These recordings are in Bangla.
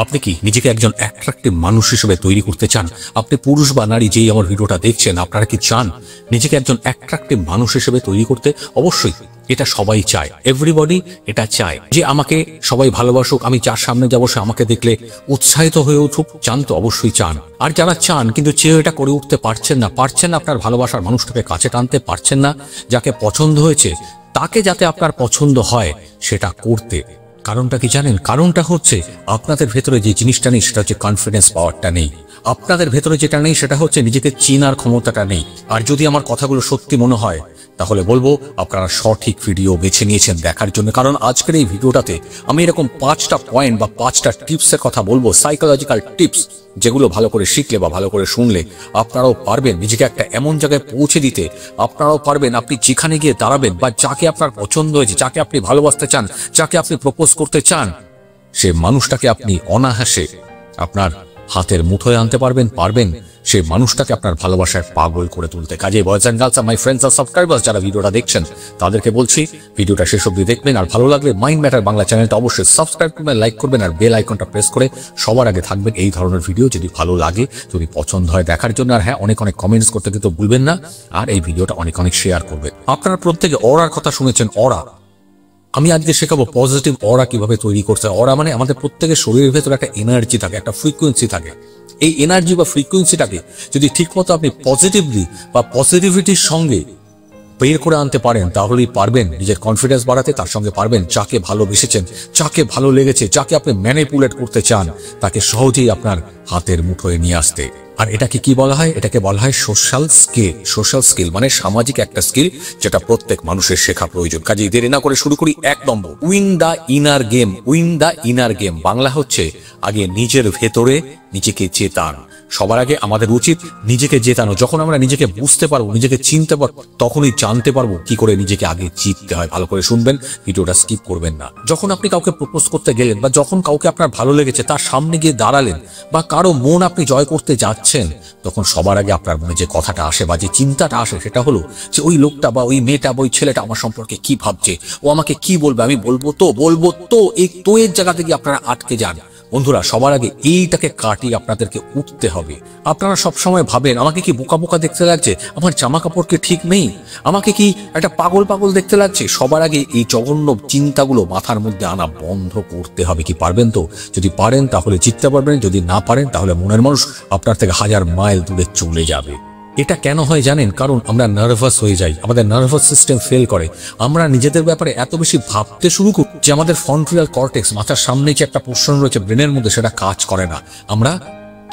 আপনি কি নিজেকে একজন অ্যাট্রাক্টিভ মানুষ হিসেবে তৈরি করতে চান? আপনি পুরুষ বা নারী যেই আমার ভিডিওটা দেখছেন, আপনারা কি চান নিজেকে একজন অ্যাট্রাক্টিভ মানুষ হিসেবে তৈরি করতে? অবশ্যই এটা সবাই চায়, এভরিবডি এটা চায় যে আমাকে সবাই ভালোবাসুক, আমি যার সামনে যাবো সে আমাকে দেখলে উৎসাহিত হয়ে উঠুক। চান তো? অবশ্যই চান। আর যারা চান কিন্তু চেয়ে এটা করে উঠতে পারছেন না আপনার ভালোবাসার মানুষটাকে কাছে টানতে পারছেন না, যাকে পছন্দ হয়েছে তাকে যাতে আপনার পছন্দ হয় সেটা করতে, কারণটা কি জানেন? কারণটা হচ্ছে আপনাদের ভেতরে যে জিনিসটা নেই সেটা হচ্ছে কনফিডেন্স পাওয়ারটা নেই। আপনাদের ভেতরে যেটা নেই সেটা হচ্ছে নিজেকে চেনার ক্ষমতাটা নেই। আর যদি আমার কথাগুলো সত্যি মনে হয় তাহলে বলবো আপনারা সঠিক ভিডিও বেছে নিয়েছেন দেখার জন্য, কারণ আজকের এই ভিডিওটাতে আমি এরকম 5টা পয়েন্ট বা 5টা টিপসের কথা বলবো, সাইকোলজিক্যাল টিপস, যেগুলো ভালো করে শিখলে বা ভালো করে শুনলে আপনারাও পারবেন নিজেকে একটা এমন জায়গায় পৌঁছে দিতে। আপনারাও পারবেন আপনি যেখানে গিয়ে দাঁড়াবেন বা যাকে আপনার পছন্দ হয়েছে, যাকে আপনি ভালোবাসতে চান, যাকে আপনি প্রপোজ করতে চান, সে মানুষটাকে আপনি অনায়াসে আপনার হাতের মুঠোয় আনতে পারবেন সেই মানুষটাকে আপনার ভালোবাসায় পাগল করে তুলতে। কাজে বয়েজ অ্যান্ড গার্লস আর মাই ফ্রেন্ডস আর সাবস্ক্রাইবার্স যারা ভিডিওটা দেখছেন তাদেরকে বলছি ভিডিওটা শেষ অবধি দেখবেন। আর ভালো লাগলে মাইন্ড ম্যাটার বাংলা চ্যানেলটা অবশ্যই সাবস্ক্রাইব করবেন, লাইক করবেন আর বেল আইকনটা প্রেস করে সবার আগে থাকবেন এই ধরনের ভিডিও যদি ভালো লাগে, যদি পছন্দ হয় দেখার জন্য। আর হ্যাঁ, অনেক কমেন্টস করতে কিন্তু ভুলবেন না, আর এই ভিডিওটা অনেক শেয়ার করবেন। আপনারা প্রত্যেকে অরার কথা শুনেছেন। অরা, আমি আজকে শেখাবো পজিটিভ অরা কিভাবে তৈরি করতে হয়। অরা মানে আমাদের প্রত্যেকের শরীরের ভেতরে একটা এনার্জি থাকে, একটা ফ্রিকোয়েন্সি থাকে। এই এনার্জি বা ফ্রিকোয়েন্সিটাকে যদি ঠিকমতো আপনি পজিটিভলি বা পজিটিভিটির সঙ্গে বের করে আনতে পারেন তাহলেই পারবেন নিজের কনফিডেন্স বাড়াতে। তার সঙ্গে পারবেন যাকে ভালোবেসেছেন, যাকে ভালো লেগেছে, যাকে আপনি ম্যানিপুলেট করতে চান তাকে সহজেই আপনার হাতের মুঠোয় নিয়ে আসতে। আর এটাকে কি বলা হয়? এটাকে বলা হয় সোশ্যাল স্কিল। সোশ্যাল স্কিল মানে সামাজিক একটা স্কিল যেটা প্রত্যেক মানুষের শেখা প্রয়োজন। কাজেই দেরি না করে শুরু করি। 1 নম্বর, win the inner game. Win the inner game Bangla হচ্ছে আগে নিজের ভেতরে নিজেকে জেতান। সবার আগে আমাদের উচিত নিজেকে জেতানো। যখন আমরা নিজেকে বুঝতে পারবো, নিজেকে চিনতে পারবো, তখনই জানতে পারবো কি করে নিজেকে আগে জিততে হয়। ভালো করে শুনবেন, ভিডিওটা স্কিপ করবেন না। যখন আপনি কাউকে প্রপোজ করতে গেলেন বা যখন কাউকে আপনার ভালো লেগেছে তার সামনে গিয়ে দাঁড়ালেন বা কারো মন আপনি জয় করতে যাচ্ছেন, তখন সবার আগে আপনার মনে যে কথাটা আসে বা যে চিন্তাটা আসে সেটা হলো যে ওই লোকটা বা ওই মেয়েটা বা ওই ছেলেটা আমার সম্পর্কে কি ভাবছে, ও আমাকে কি বলবে, আমি বলবো তো। এই তো এর জায়গা থেকে আপনারা আটকে যান। বন্ধুরা, সবার আগে এইটাকে কাটিয়ে আপনাদেরকে উঠতে হবে। আপনারা সবসময় ভাবেন আমাকে কি বোকা বোকা দেখতে লাগছে, আমার জামা কাপড় কি ঠিক নেই, আমাকে কি একটা পাগল দেখতে লাগছে। সবার আগে এই জঘন্য চিন্তাগুলো মাথার মধ্যে আনা বন্ধ করতে হবে। কি পারবেন তো? যদি পারেন তাহলে জিততে পারবেন, যদি না পারেন তাহলে মনের মানুষ আপনার থেকে 1000 মাইল দূরে চলে যাবে। এটা কেন হয় জানেন? কারণ আমরা নার্ভাস হয়ে যাই, আমাদের নার্ভাস সিস্টেম ফেল করে। আমরা নিজেদের ব্যাপারে এত বেশি ভাবতে শুরু করি যে আমাদের ফ্রন্টাল কর্টেক্স, মাথার সামনে যে একটা পোর্শন রয়েছে ব্রেনের মধ্যে, সেটা কাজ করে না। আমরা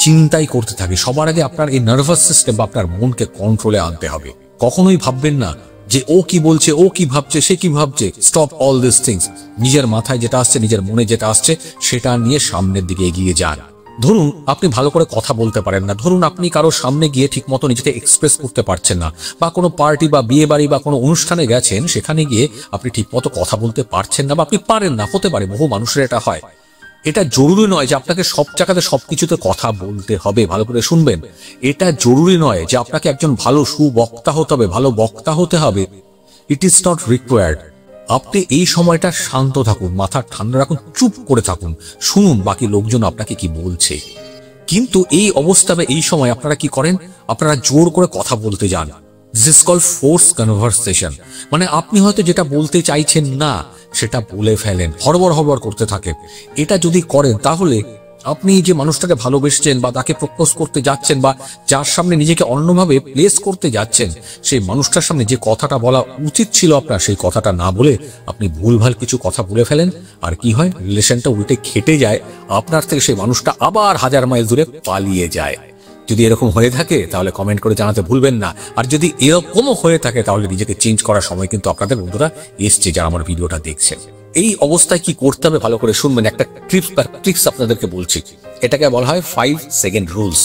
চিন্তাই করতে থাকি। সবার আগে আপনার এই নার্ভাস সিস্টেম বা আপনার মনকে কন্ট্রোলে আনতে হবে। কখনোই ভাববেন না যে ও কি বলছে, ও কি ভাবছে, সে কি ভাবছে। Stop all this things. নিজের মাথায় যেটা আসছে, নিজের মনে যেটা আসছে সেটা নিয়ে সামনের দিকে এগিয়ে যান। ধরুন আপনি ভালো করে কথা বলতে পারেন না, ধরুন আপনি কারো সামনে গিয়ে ঠিক মতো নিজেকে এক্সপ্রেস করতে পারছেন না, বা কোনো পার্টি বা বিয়ে বাড়ি বা কোনো অনুষ্ঠানে গেছেন, সেখানে গিয়ে আপনি ঠিক মতো কথা বলতে পারছেন না বা আপনি পারেন না, হতে পারে, বহু মানুষের এটা হয়। এটা জরুরি নয় যে আপনাকে সব জায়গাতে সবকিছুতে কথা বলতে হবে। ভালো করে শুনবেন, এটা জরুরি নয় যে আপনাকে একজন ভালো সুবক্তা হতে হবে, ভালো বক্তা হতে হবে। It is not required. আপনি এই সময়টা শান্ত থাকুন, মাথা ঠান্ডা রাখুন, চুপ করে থাকুন, শুনুন বাকি লোকজন আপনাকে কি বলছে। কিন্তু এই অবস্থা বা এই সময় আপনারা কি করেন? আপনারা জোর করে কথা বলতে যান। This is called force conversation. মানে আপনি হয়তো যেটা বলতে চাইছেন না সেটা বলে ফেলেন, হড়বড় করতে থাকেন। এটা যদি করেন তাহলে আপনি যে মানুষটাকে ভালোবেসেছেন বা তাকে প্রপোজ করতে যাচ্ছেন বা যার সামনে নিজেকে অন্যভাবে প্লেস করতে যাচ্ছেন, সেই মানুষটার সামনে যে কথাটা বলা উচিত ছিল আপনার, সেই কথাটা না বলে আপনি ভুলভাল কিছু কথা বলে ফেলেন। আর কি হয়? রিলেশনটা উল্টে খেটে যায়, আপনার থেকে সেই মানুষটা আবার 1000 মাইল দূরে পালিয়ে যায়। যদি এরকম হয়ে থাকে তাহলে কমেন্ট করে জানাতে ভুলবেন না। আর যদি এরকমও হয়ে থাকে তাহলে নিজেকে চেঞ্জ করার সময় কিন্তু আপনাদের বন্ধুরা এসছে যারা আমার ভিডিওটা দেখছেন। এই অবস্থায় কি করতে হবে ভালো করে শুনবেন। একটা ট্রিক্স আপনাদেরকে বলছি। এটাকে বলা হয় 5 সেকেন্ড রুলস।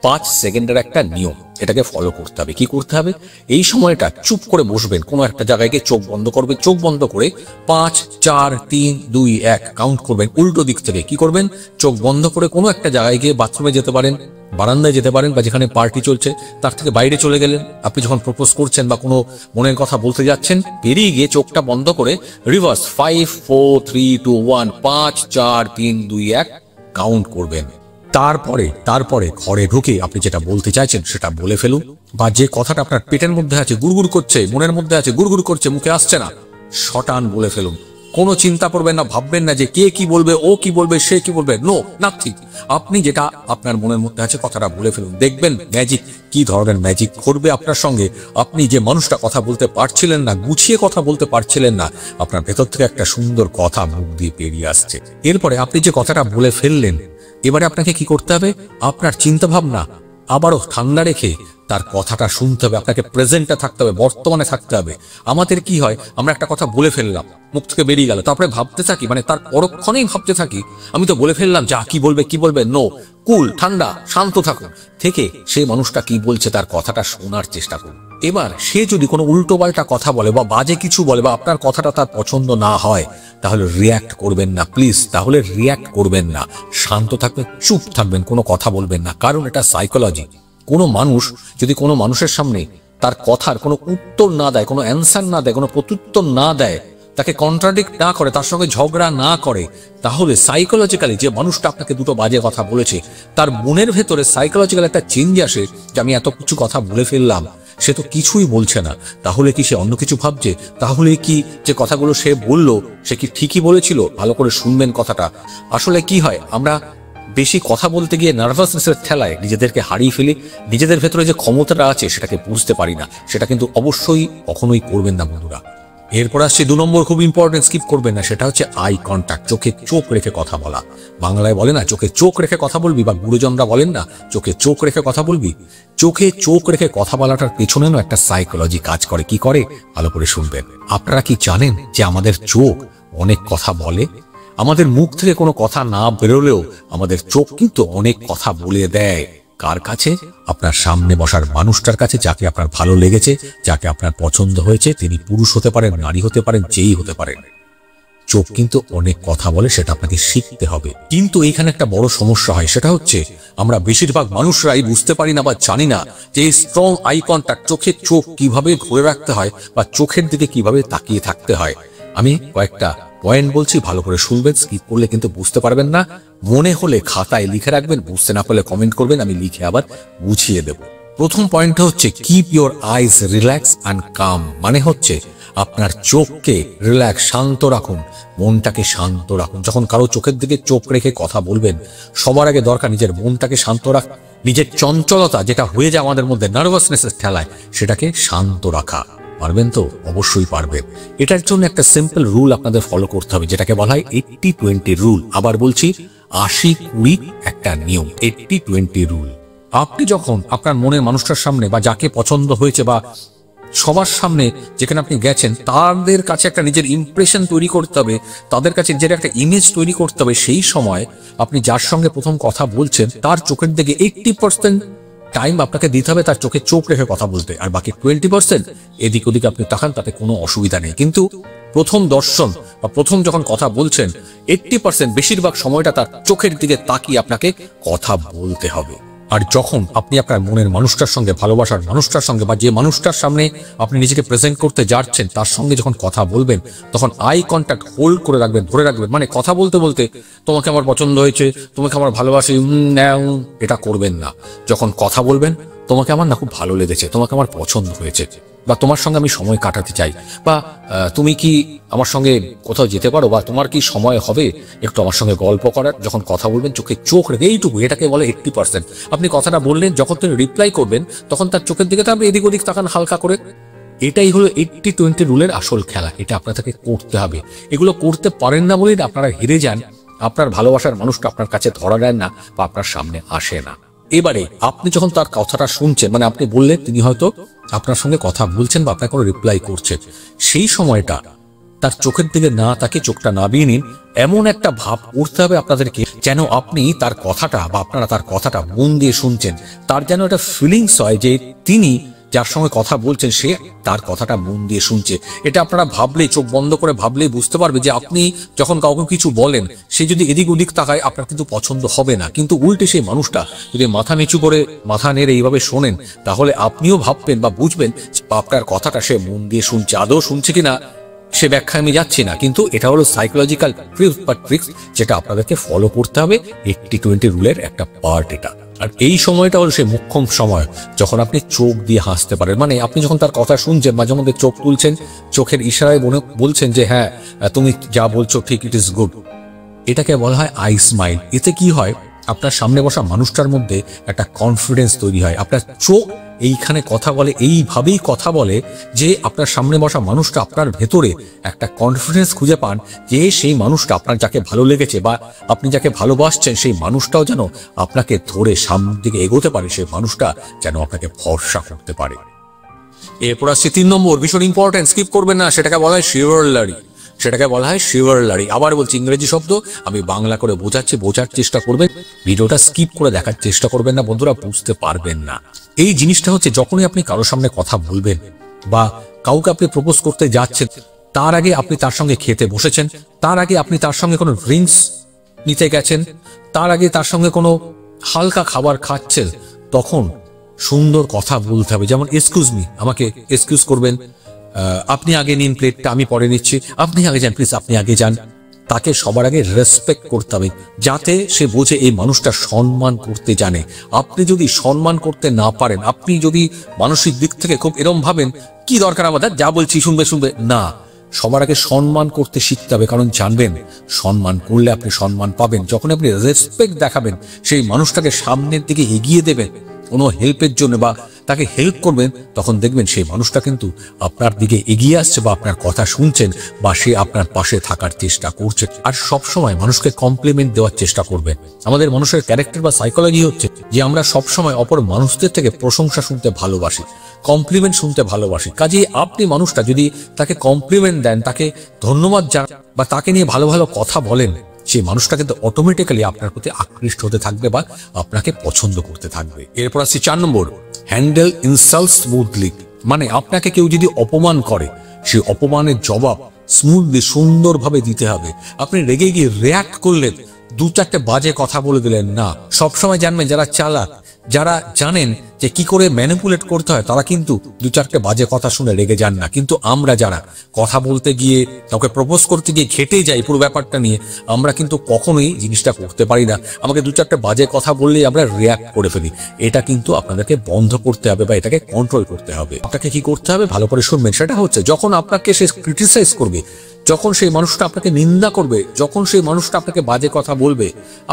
5 সেকেন্ডের একটা নিয়ম, এটাকে ফলো করতে হবে। কি করতে হবে? এই সময়টা চুপ করে বসবেন, কোনো একটা জায়গায় গিয়ে চোখ বন্ধ করবেন। চোখ বন্ধ করে 5 4 3 2 1 কাউন্ট করবেন উল্টো দিক থেকে। কি করবেন? চোখ বন্ধ করে কোনো একটা জায়গায় গিয়ে বাথরুমে যেতে পারেন, বারান্দায় যেতে পারেন, বা যেখানে পার্টি চলছে তার থেকে বাইরে চলে গেলেন। আপনি যখন প্রপোজ করছেন বা কোনো মনের কথা বলতে যাচ্ছেন, বেরিয়ে গিয়ে চোখটা বন্ধ করে রিভার্স 5 4 3 2 1 5 4 3 2 1 কাউন্ট করবেন। তারপরে ঘরে ঢুকে আপনি যেটা বলতে চাইছেন সেটা বলে ফেলুন, বা যে কথাটা আপনার পেটের মধ্যে আছে, গুড়গুড় করছে, মনের মধ্যে আছে, গুড়গুড় করছে, মুখে আসছে না, শটান বলে ফেলুন। কোনো চিন্তা করবেন না, ভাববেন না যে কে কি বলবে, ও কি বলবে, সে কি বলবে, নো নাথিং। আপনি যেটা আপনার মনের মধ্যে আছে কথাটা বলে ফেলুন, দেখবেন ম্যাজিক, কি ধরনের ম্যাজিক করবে আপনার সঙ্গে। আপনি যে মানুষটা কথা বলতে পারছিলেন না, গুছিয়ে কথা বলতে পারছিলেন না, আপনার ভেতর থেকে একটা সুন্দর কথা মুখ দিয়ে বেরিয়ে আসছে। এরপরে আপনি যে কথাটা বলে ফেললেন, এবারে আপনাকে কি করতে হবে, আপনার চিন্তা ভাবনা আবারও ঠান্ডা রেখে তার কথাটা শুনতে হবে। আপনাকে প্রেজেন্টে থাকতে হবে, বর্তমানে থাকতে হবে। আমাদের কি হয়, আমরা একটা কথা বলে ফেললাম, মুখ থেকে বেরিয়ে গেল, তারপরে ভাবতে থাকি, মানে তার পরক্ষণেই ভাবতে থাকি, আমি তো বলে ফেললাম, যা কি বলবে। নো, কুল, ঠান্ডা, শান্ত থাকুন, থেকে সেই মানুষটা কি বলছে তার কথাটা শোনার চেষ্টা করুন। এবার সে যদি কোনো উল্টো পাল্টা কথা বলে বা বাজে কিছু বলে বা আপনার কথাটা তার পছন্দ না হয়, তাহলে রিয়্যাক্ট করবেন না প্লিজ, তাহলে রিয়্যাক্ট করবেন না, শান্ত থাকবেন, চুপ থাকবেন, কোনো কথা বলবেন না। কারণ এটা সাইকোলজি। কোনো মানুষ যদি কোনো মানুষের সামনে তার কথার কোনো উত্তর না দেয়, কোনো অ্যান্সার না দেয়, কোনো প্রত্যুত্তর না দেয়, তাকে কন্ট্রাডিক্ট না করে, তার সঙ্গে ঝগড়া না করে, তাহলে সাইকোলজিক্যালি যে মানুষটা আপনাকে দুটো বাজে কথা বলেছে, তার মনের ভেতরে সাইকোলজিক্যাল একটা চেঞ্জ আসে যে আমি এত কিছু কথা বলে ফেললাম, সে তো কিছুই বলছে না, তাহলে কি সে অন্য কিছু ভাবছে? তাহলে কি যে কথাগুলো সে বলল সে কি ঠিকই বলেছিল? ভালো করে শুনবেন কথাটা। আসলে কি হয়, আমরা বেশি কথা বলতে গিয়ে নার্ভাসনেসের ঠেলায় নিজেদেরকে হারিয়ে ফেলি, নিজেদের ভেতরে যে ক্ষমতাটা আছে সেটাকে বুঝতে পারি না। সেটা কিন্তু অবশ্যই কখনোই করবেন না বন্ধুরা। এরপর আসছে 2 নম্বর, খুব ইম্পর্টেন্ট, স্কিপ করবেন না, সেটা হচ্ছে আই কন্ট্যাক্ট, চোখে চোখ রেখে কথা বলা। বাংলায় বলে না চোখে চোখ রেখে কথা বলবি, বা গুরুজনরা বলেন না চোখে চোখ রেখে কথা বলবি। চোখে চোখ রেখে কথা বলাটার পেছনেও একটা সাইকোলজি কাজ করে। কি করে, ভালো করে শুনবেন। আপনারা কি জানেন যে আমাদের চোখ অনেক কথা বলে? আমাদের মুখ থেকে কোনো কথা না বেরোলেও আমাদের চোখ কিন্তু অনেক কথা বলে দেয়। কার কাছে? আপনার সামনে বসার মানুষটার কাছে, যাকে আপনার ভালো লেগেছে, যাকে আপনার পছন্দ হয়েছে। তিনি পুরুষ হতে পারেন, নারী হতে পারেন, যেই হতে পারেন। চোখ কিন্তু অনেক কথা বলে, সেটা আপনাকে শিখতে হবে। কিন্তু এইখানে একটা বড় সমস্যা হয়, সেটা হচ্ছে আমরা বেশিরভাগ মানুষরাই বুঝতে পারি না বা জানি না যে স্ট্রং আই কন্ট্যাক্ট, চোখে চোখ কিভাবে ধরে রাখতে হয় বা চোখের দিকে কিভাবে তাকিয়ে থাকতে হয়। আমি কয়েকটা পয়েন্ট বলছি, ভালো করে শুনবেন, স্কিপ করলে কিন্তু বুঝতে পারবেন না। মনে হলে খাতায় লিখে রাখবেন, বুঝতে না পারলে কমেন্ট করবেন, আমি লিখে আবার বুঝিয়ে দেব। প্রথম পয়েন্টটা হচ্ছে keep your eyes relax and calm, মানে হচ্ছে আপনার চোখকে রিল্যাক্স, শান্ত রাখুন, মনটাকে শান্ত রাখুন। যখন কারো চোখের দিকে চোখ রেখে কথা বলবেন, সবার আগে দরকার নিজের মনটাকে শান্ত রাখ, নিজের চঞ্চলতা যেটা হয়ে যায় আমাদের মধ্যে নার্ভাসনেসের ঠেলায়, সেটাকে শান্ত রাখা। পারবেন তো? অবশ্যই পারবেন। এটার জন্য একটা সিম্পল রুল আপনাদের ফলো করতে হবে, যেটাকে বলা হয় 80-20 রুল। আবার বলছি, 80-20 একটা নিয়ম, 80-20 রুল। আপনি যখন আপনার মনের মানুষটার সামনে বা যাকে পছন্দ হয়েছে বা সবার সামনে যেখানে আপনি গেছেন, তাদের কাছে একটা নিজের ইমপ্রেশন তৈরি করতে হবে, তাদের কাছে নিজের একটা ইমেজ তৈরি করতে হবে। সেই সময় আপনি যার সঙ্গে প্রথম কথা বলছেন, তার চোখের দিকে 80% টাইম আপনাকে দিতে হবে তার চোখে চোখ রেখে কথা বলতে, আর বাকি 20% এদিক ওদিক আপনি তাকান, তাতে কোনো অসুবিধা নেই। কিন্তু প্রথম দর্শন বা প্রথম যখন কথা বলছেন, 80% বেশিরভাগ সময়টা তার চোখের দিকে তাকিয়ে আপনাকে কথা বলতে হবে। আর যখন আপনি আপনার মনের মানুষটার সঙ্গে, ভালোবাসার মানুষটার সঙ্গে, বা যে মানুষটার সামনে আপনি নিজেকে প্রেজেন্ট করতে যাচ্ছেন, তার সঙ্গে যখন কথা বলবেন, তখন আই কন্ট্যাক্ট হোল্ড করে রাখবেন, ধরে রাখবেন। মানে কথা বলতে বলতে তোমাকে আমার পছন্দ হয়েছে, তোমাকে আমার ভালোবাসি, এটা করবেন না। যখন কথা বলবেন, তোমাকে আমার না খুব ভালো লেগেছে, তোমাকে আমার পছন্দ হয়েছে, বা তোমার সঙ্গে আমি সময় কাটাতে চাই, বা তুমি কি আমার সঙ্গে কোথাও যেতে পারো, বা তোমার কি সময় হবে একটু আমার সঙ্গে গল্প করার। যখন কথা বলবেন, চোখে চোখ রেখে, এইটুকু, এটাকে বলে 80%। আপনি কথাটা বললেন, যখন তিনি রিপ্লাই করবেন, তখন তার চোখের দিকে তাকাবেন, এদিক ওদিক তাকান হালকা করে। এটাই হলো 80-20 রুলের আসল খেলা। এটা আপনাদেরকে করতে হবে। এগুলো করতে পারেন না বলেই আপনারা হেরে যান, আপনার ভালোবাসার মানুষটা আপনার কাছে ধরা দেন না বা আপনার সামনে আসে না। এবারে আপনি যখন তার কথাটা শুনছেন, মানে আপনি বললেন, তিনি হয়তো আপনার সঙ্গে কথা বলছেন বা আপনার কোনো রিপ্লাই করছেন, সেই সময়টা তার চোখের দিকে না তাকে, চোখটা নামিয়ে নিন। এমন একটা ভাব করতে হবে আপনাদেরকে, যেন আপনি তার কথাটা বা আপনারা তার কথাটা মন দিয়ে শুনছেন। তার যেন একটা ফিলিংস হয় যে তিনি যার সঙ্গে কথা বলছেন, সে তার কথাটা মন দিয়ে শুনছে। এটা আপনারা ভাবলেই, চোখ বন্ধ করে ভাবলেই বুঝতে পারবে যে আপনি যখন কাউকে কিছু বলেন, সে যদি এদিক ওদিক তাকায়, আপনার কিন্তু পছন্দ হবে না। কিন্তু উল্টে সেই মানুষটা যদি মাথা নিচু করে, মাথা নেড়ে এইভাবে শোনেন, তাহলে আপনিও ভাববেন বা বুঝবেন আপনার কথাটা সে মন দিয়ে শুনছে। আদৌ শুনছে কিনা সে ব্যাখ্যা আমি যাচ্ছি না, কিন্তু এটা হলো সাইকোলজিক্যাল ট্রিক্স বা ট্রিক্স যেটা আপনাদেরকে ফলো করতে হবে। 80-20 রুলের একটা পার্ট এটা। আর এই সময়টা হলো সেই মোক্ষম সময় যখন আপনি চোখ দিয়ে হাসতে পারেন, মানে আপনি যখন তার কথা শুনছেন মাঝে মধ্যে চোখ তুলছেন, চোখের ইশারায় বলছেন যে হ্যাঁ তুমি যা বলছো ঠিক, ইট ইজ গুড। এটাকে বলা হয় আই স্মাইল। এতে কি হয়, আপনার সামনে বসা মানুষটার মধ্যে একটা কনফিডেন্স তৈরি হয়। আপনার চোখ এইখানে কথা বলে, এইভাবেই কথা বলে যে আপনার সামনে বসা মানুষটা আপনার ভেতরে একটা কনফিডেন্স খুঁজে পান যে সেই মানুষটা আপনার যাকে ভালো লেগেছে বা আপনি যাকে ভালোবাসছেন সেই মানুষটাও যেন আপনাকে ধরে সামনের দিকে এগোতে পারে, সেই মানুষটা যেন আপনাকে ভরসা করতে পারে। এরপর আসছে 3 নম্বর, ভীষণ ইম্পর্টেন্ট, স্কিপ করবেন না। সেটাকে বলা হয় শিওরলারি। সেটাকে বলা হয় শিওরলারি। আবার বলছি, ইংরেজি শব্দ, আমি বাংলা করে বোঝাচ্ছি, বোঝার চেষ্টা করবেন। ভিডিওটা স্কিপ করে দেখার চেষ্টা করবেন না বন্ধুরা, বুঝতে পারবেন না। এই জিনিসটা হচ্ছে যখনই আপনি কারোর সামনে কথা বলবেন বা কাউকে আপনি প্রপোজ করতে যাচ্ছেন, তার আগে আপনি তার সঙ্গে খেতে বসেছেন, তার আগে আপনি তার সঙ্গে কোনো ড্রিঙ্কস নিতে গেছেন, তার আগে তার সঙ্গে কোনো হালকা খাবার খাচ্ছেন, তখন সুন্দর কথা বলতে হবে। যেমন এক্সকিউজ মি, আমাকে এক্সকিউজ করবেন, আপনি আগে নিন প্লেটটা, আমি পরে নিচ্ছি, আপনি আগে যান প্লিজ, আপনি আগে যান। তাকে সবার আগে রেসপেক্ট করতে হবে, যাতে সে বোঝে এই মানুষটা সম্মান করতে জানে। আপনি যদি সম্মান করতে না পারেন, আপনি যদি মানসিক দিক থেকে খুব এরম ভাবেন কি দরকার আমাদের, যা বলছি শুনবে শুনবে, না, সবার আগে সম্মান করতে শিখতে হবে। কারণ জানবেন সম্মান করলে আপনি সম্মান পাবেন। যখন আপনি রেসপেক্ট দেখাবেন, সেই মানুষটাকে সামনের দিকে এগিয়ে দেবেন কোনো হেল্পের জন্য বা তাকে হেল্প করবেন, তখন দেখবেন সেই মানুষটা কিন্তু আপনার দিকে এগিয়ে আসছে বা আপনার কথা শুনছেন বা সে আপনার পাশে থাকার চেষ্টা করছে। আর সবসময় মানুষকে কমপ্লিমেন্ট দেওয়ার চেষ্টা করবেন। আমাদের মানুষের ক্যারেক্টার বা সাইকোলজি হচ্ছে যে আমরা সবসময় অপর মানুষদের থেকে প্রশংসা শুনতে ভালোবাসি, কমপ্লিমেন্ট শুনতে ভালোবাসি। কাজেই আপনি মানুষটা যদি তাকে কমপ্লিমেন্ট দেন, তাকে ধন্যবাদ জানান বা তাকে নিয়ে ভালো ভালো কথা বলেন, সেই মানুষটা কিন্তু অটোমেটিক্যালি আপনার প্রতি আকৃষ্ট হতে থাকবে বা আপনাকে পছন্দ করতে থাকবে। এরপর আসছি 4 নম্বর, হ্যান্ডেল ইনসাল্ট স্মুথলি। মানে আপনাকে কেউ যদি অপমান করে, সেই অপমানের জবাব স্মুথলি সুন্দরভাবে দিতে হবে। আপনি রেগে গিয়ে রিয়াক্ট করলেন, 2-4টে বাজে কথা বলে দিলেন না। সবসময় জানবেন যারা চালাক, যারা জানেন যে কি করে ম্যানিপুলেট করতে হয়, তারা কিন্তু 2-4টে বাজে কথা শুনে রেগে যান না। কিন্তু আমরা যারা কথা বলতে গিয়ে, কাউকে প্রপোজ করতে গিয়ে খেটে যাই পুরো ব্যাপারটা নিয়ে, আমরা কিন্তু কখনোই জিনিসটা করতে পারি না। আমাকে 2-4টে বাজে কথা বললেই আমরা রিয়াক্ট করে ফেলি। এটা কিন্তু আপনাদেরকে বন্ধ করতে হবে বা এটাকে কন্ট্রোল করতে হবে। আপনাকে কি করতে হবে, ভালো করে শুনবেন। সেটা হচ্ছে যখন আপনাকে সে ক্রিটিসাইজ করবে, যখন সেই মানুষটা আপনাকে নিন্দা করবে, যখন সেই মানুষটা আপনাকে বাজে কথা বলবে,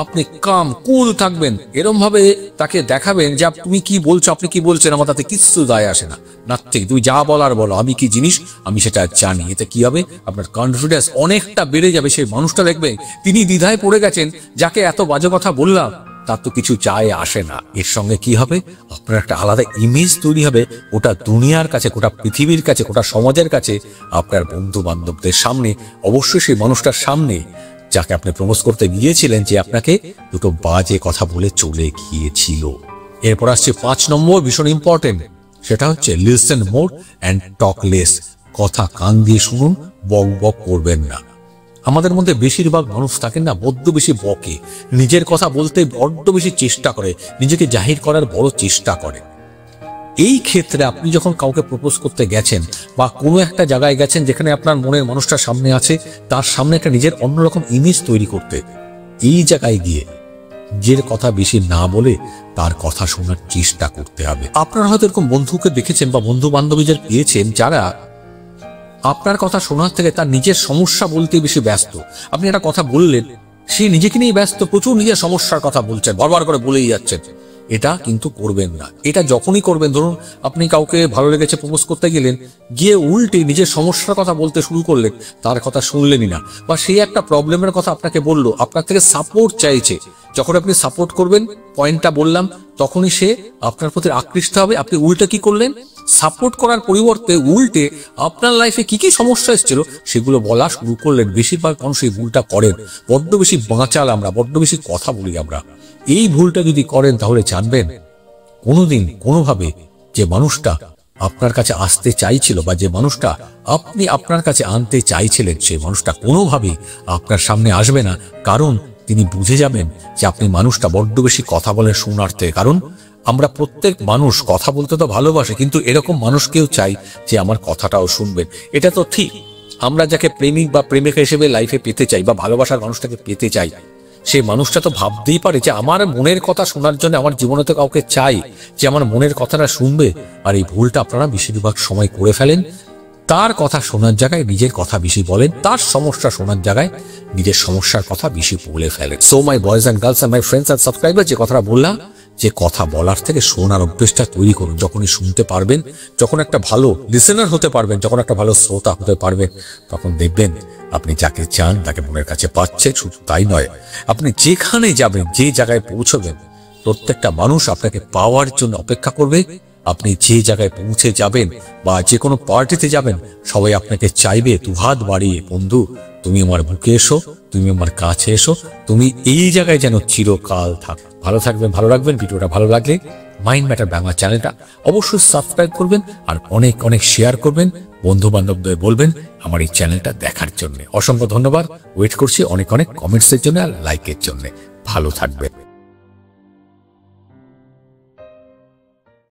আপনি কাম কুল থাকবেন। এরম ভাবে তাকে দেখাবেন যে তুমি কি বলছো, আপনি কি বলছেন, আমার তাতে কিচ্ছু দায় আসে না, নাথিং, তুমি যা বলার বলো, আমি কি জিনিস আমি সেটা জানি। এতে কি হবে, আপনার কনফিডেন্স অনেকটা বেড়ে যাবে। সেই মানুষটা দেখবে তিনি দ্বিধায় পড়ে গেছেন, যাকে এত বাজে কথা বললাম তার তো কিছু যায় আসে না। এর সঙ্গে কি হবে, আপনার একটা আলাদা ইমেজ তৈরি হবে, ওটা দুনিয়ার কাছে, গোটা পৃথিবীর কাছে, গোটা সমাজের কাছে, আপনার বন্ধু বান্ধবদের সামনে, অবশ্যই সেই মানুষটার সামনে যাকে আপনি প্রপোজ করতে গিয়েছিলেন, যে আপনাকে দুটো বাজে কথা বলে চলে গিয়েছিল। এরপর আসছে 5 নম্বর, ভীষণ ইম্পর্টেন্ট। সেটা হচ্ছে listen more and talk less. কথা কান দিয়ে শুনুন, বক বক করবেন না। আমাদের মধ্যে বেশিরভাগ মানুষ থাকেন না, বড্ড বেশি বকে, নিজের কথা বলতে বড্ড বেশি চেষ্টা করে, নিজেকে জাহির করার বড় চেষ্টা করে। এই ক্ষেত্রে আপনি যখন কাউকে প্রপোজ করতে গেছেন বা কোনো একটা জায়গায় গেছেন যেখানে আপনার মনের মানুষটা সামনে আছে, তার সামনে একটা নিজের অন্যরকম ইমেজ তৈরি করতে, এই জায়গায় গিয়ে নিজের কথা বেশি না বলে তার কথা শোনার চেষ্টা করতে হবে। আপনারা হয়তো এরকম বন্ধুকে দেখেছেন বা বন্ধু বান্ধবীদের পেয়েছেন, যারা আপনার কথা শোনার থেকে তার নিজের সমস্যা বলতে বেশি ব্যস্ত। আপনি একটা কথা বললেন, সে নিজেকে নিয়ে ব্যস্ত, প্রচুর নিজের সমস্যার কথা বলছেন, বারবার করে বলেই যাচ্ছেন। এটা কিন্তু করবেন না। এটা যখনই করবেন, ধরুন আপনি কাউকে ভালো লেগেছে, প্রপোজ করতে গেলেন, গিয়ে উল্টে নিজের সমস্যার কথা বলতে শুরু করলেন, তার কথা শুনলেনই না, বা সে একটা প্রবলেমের কথা আপনাকে বললো, আপনার থেকে সাপোর্ট চাইছে, যখন আপনি সাপোর্ট করবেন, পয়েন্টটা বললাম, তখনই সে আপনার প্রতি আকৃষ্ট হবে। আপনি উল্টে কি করলেন, সাপোর্ট করার পরিবর্তে উল্টে আপনার লাইফে কি কি সমস্যা এসেছিল সেগুলো বলা শুরু করলেন। বেশিরভাগ মানুষ এই ভুলটা করেন, বড্ড বেশি বাঁচাল আমরা, বড্ড বেশি কথা বলি আমরা। এই ভুলটা যদি করেন, তাহলে জানবেন কোনোদিন কোনোভাবে যে মানুষটা আপনার কাছে আসতে চাইছিল বা যে মানুষটা আপনি আপনার কাছে আনতে চাইছিলেন, সেই মানুষটা কোনোভাবেই আপনার সামনে আসবে না। কারণ তিনি বুঝে যাবেন যে আপনি মানুষটা বড্ড বেশি কথা বলেন শোনার্থে। কারণ আমরা প্রত্যেক মানুষ কথা বলতে তো ভালোবাসে, কিন্তু এরকম মানুষকেও চাই যে আমার কথাটাও শুনবেন। এটা তো ঠিক, আমরা যাকে প্রেমিক বা প্রেমিকা হিসেবে লাইফে পেতে চাই বা ভালোবাসার মানুষটাকে পেতে চাই, সেই মানুষটা তো ভাবতেই পারে যে আমার মনের কথা শোনার জন্য আমার জীবনে তো কাউকে চাই যে আমার মনের কথাটা শুনবে। আর এই ভুলটা আপনারা বেশিরভাগ সময় করে ফেলেন। তার কথা শোনার জায়গায় নিজের কথা বেশি বলেন, তার সমস্যা শোনার জায়গায় নিজের সমস্যার কথা বেশি বলে ফেলেন। So my boys and girls and my friends and subscriber, যে কথাটা বললাম, যে কথা বলার থেকে শোনার অভ্যেসটা তৈরি করুন। যখনই শুনতে পারবেন, যখন একটা ভালো লিসেনার হতে পারবেন, যখন একটা ভালো শ্রোতা হতে পারবেন, তখন দেখবেন আপনি যাকে চান তাকে মনের কাছে পাচ্ছেন। শুধু তাই নয়, আপনি যেখানে যাবেন, যে জায়গায় পৌঁছবেন, প্রত্যেকটা মানুষ আপনাকে পাওয়ার জন্য অপেক্ষা করবে। আপনি যে জায়গায় পৌঁছে যাবেন বা যে কোনো পার্টিতে যাবেন, সবাই আপনাকে চাইবে দুহাত বাড়িয়ে, বন্ধু তুমি আমার বুকে এসো, তুমি আমার কাছে এসো, তুমি এই জায়গায় যেন চিরকাল থাক। ভালো থাকবেন, ভালো রাখবেন। ভিডিওটা ভালো লাগলে মাইন্ড ম্যাটার বাংলা চ্যানেলটা অবশ্যই সাবস্ক্রাইব করবেন আর অনেক অনেক শেয়ার করবেন। বন্ধু বান্ধবদের বলবেন আমার এই চ্যানেলটা দেখার জন্য। অসংখ্য ধন্যবাদ। ওয়েট করছি অনেক অনেক কমেন্টসের জন্য আর লাইকের জন্য। ভালো থাকবেন।